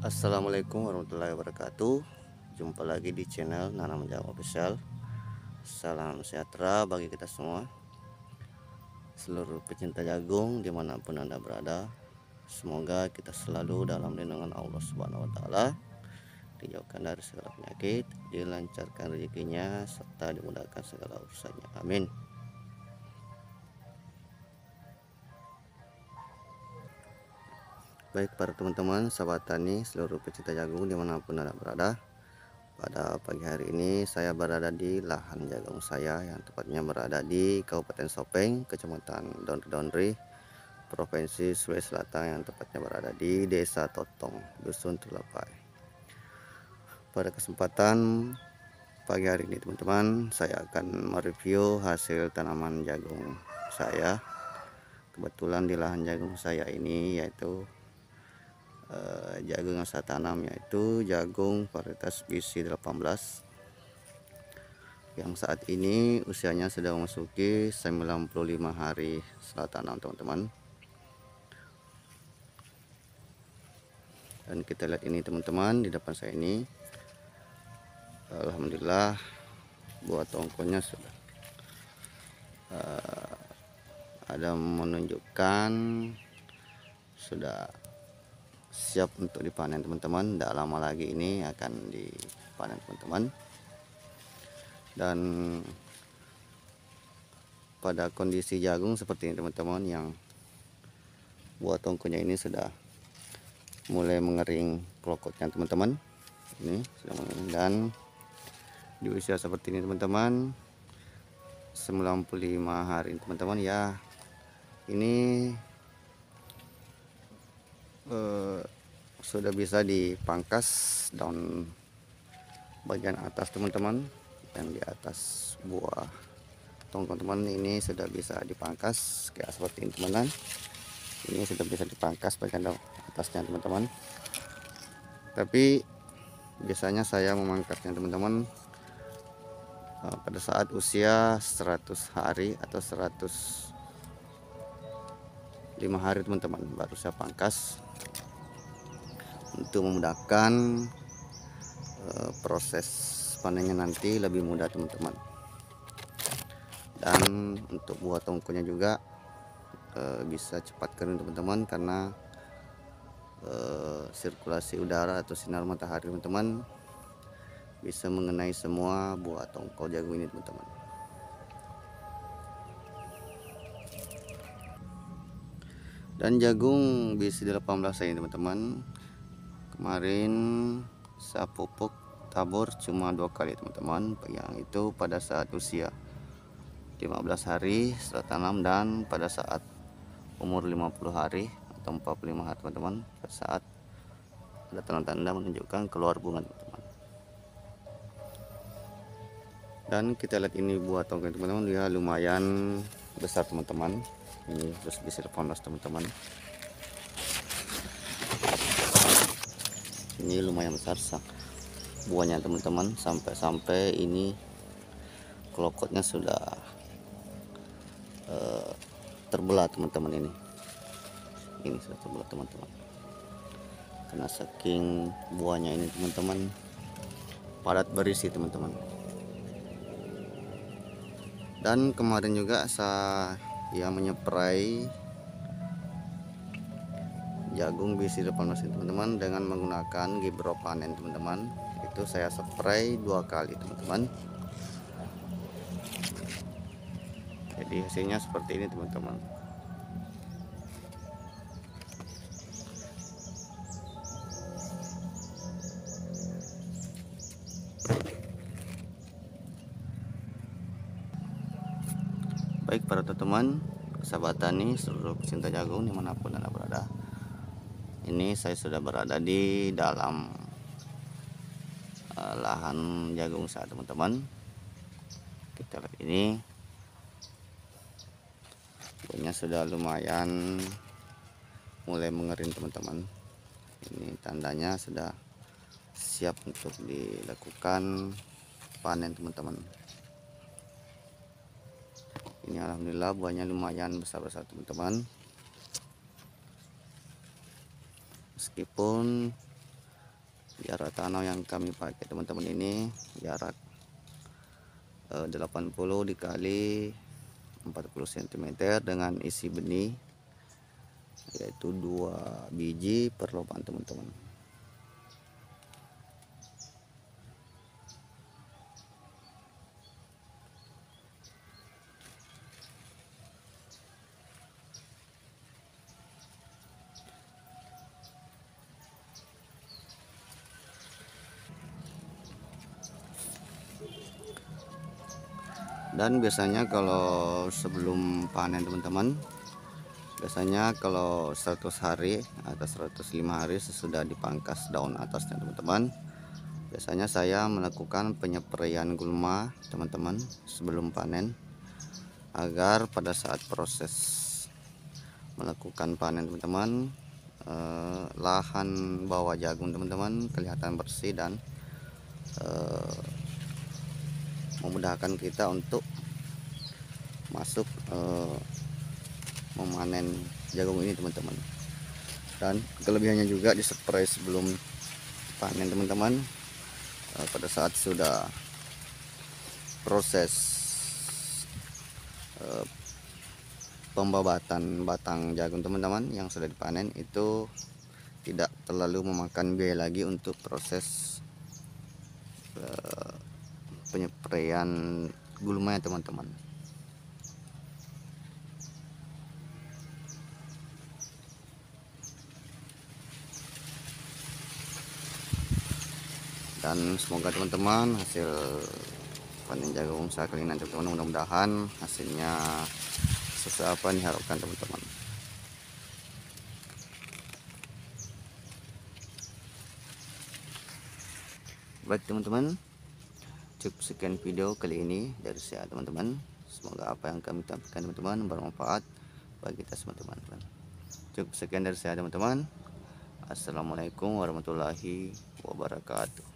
Assalamualaikum warahmatullahi wabarakatuh. Jumpa lagi di channel Nanam Jagung Official. Salam sejahtera bagi kita semua, seluruh pecinta jagung dimanapun anda berada. Semoga kita selalu dalam lindungan Allah Subhanahu Wa Taala, dijauhkan dari segala penyakit, dilancarkan rezekinya, serta dimudahkan segala urusannya. Amin. Baik para teman-teman, sahabat tani, seluruh pecinta jagung dimanapun anda berada. Pada pagi hari ini saya berada di lahan jagung saya yang tepatnya berada di Kabupaten Sopeng, Kecamatan Dondri, Provinsi Sulawesi Selatan, yang tepatnya berada di Desa Totong, Dusun Tulapai. Pada kesempatan pagi hari ini teman-teman, saya akan mereview hasil tanaman jagung saya. Kebetulan di lahan jagung saya ini yaitu jagung yang saya tanam yaitu jagung varietas BC18 yang saat ini usianya sudah memasuki 95 hari setelah tanam teman-teman. Dan kita lihat ini teman-teman, di depan saya ini alhamdulillah buah tongkolnya sudah ada menunjukkan sudah siap untuk dipanen teman-teman. Tidak lama lagi ini akan dipanen teman-teman. Dan pada kondisi jagung seperti ini teman-teman, yang buah tongkolnya ini sudah mulai mengering kelokotnya teman-teman. Ini sudah mengering, dan di usia seperti ini teman-teman, 95 hari teman-teman ya, ini sudah bisa dipangkas daun bagian atas teman-teman. Yang di atas buah tongkol teman ini sudah bisa dipangkas kayak seperti ini teman-teman. Ini sudah bisa dipangkas bagian atasnya teman-teman. Tapi biasanya saya memangkasnya teman-teman pada saat usia 100 hari atau 105 hari teman-teman, baru saya pangkas untuk memudahkan proses panennya nanti lebih mudah teman-teman. Dan untuk buah tongkolnya juga bisa cepat kering teman-teman, karena sirkulasi udara atau sinar matahari teman-teman bisa mengenai semua buah tongkol jagung ini teman-teman. Dan jagung BC18 ini teman-teman, kemarin saya pupuk tabur cuma 2 kali teman-teman, yang itu pada saat usia 15 hari setelah tanam dan pada saat umur 50 hari atau 45 hari teman-teman, pada saat ada tanda-tanda menunjukkan keluar bunga teman-teman. Dan kita lihat ini buah tongkol teman-teman, dia lumayan besar teman-teman. Ini terus bisa 18 teman-teman. Ini lumayan besar buahnya teman-teman, sampai ini kelokotnya sudah terbelah teman-teman. Ini sudah terbelah teman-teman, karena saking buahnya ini teman-teman padat berisi teman-teman. Dan kemarin juga saya menyeprai jagung BC18 teman-teman dengan menggunakan Gibro Panen teman-teman. Itu saya spray 2 kali teman-teman. Jadi hasilnya seperti ini teman-teman. Baik para teman-teman, sahabat tani, seluruh pecinta jagung dimanapun anda berada, ini saya sudah berada di dalam lahan jagung saya teman-teman. Kita lihat ini buahnya sudah lumayan mulai mengering teman-teman. Ini tandanya sudah siap untuk dilakukan panen teman-teman. Ini alhamdulillah buahnya lumayan besar-besar teman-teman. Meskipun Jarak tanam yang kami pakai teman-teman ini jarak 80 dikali 40 cm dengan isi benih yaitu 2 biji per lubang teman-teman. Dan biasanya kalau sebelum panen teman-teman, biasanya kalau 100 hari atau 105 hari sesudah dipangkas daun atasnya teman-teman, biasanya saya melakukan penyepreian gulma teman-teman sebelum panen, agar pada saat proses melakukan panen teman-teman, lahan bawah jagung teman-teman kelihatan bersih dan memudahkan kita untuk masuk memanen jagung ini teman-teman. Dan kelebihannya juga dispray sebelum panen teman-teman, pada saat sudah proses pembabatan batang jagung teman-teman yang sudah dipanen, itu tidak terlalu memakan biaya lagi untuk proses penyepreian gulma ya teman-teman. Dan semoga teman-teman hasil panen jagung saya kali ini nanti teman-teman, mudah-mudahan hasilnya sesuai apa yang diharapkan teman-teman. Baik teman-teman, cukup sekian video kali ini dari saya teman-teman. Semoga apa yang kami tampilkan teman-teman bermanfaat bagi kita semua teman-teman. Cukup sekian dari saya teman-teman. Assalamualaikum warahmatullahi wabarakatuh.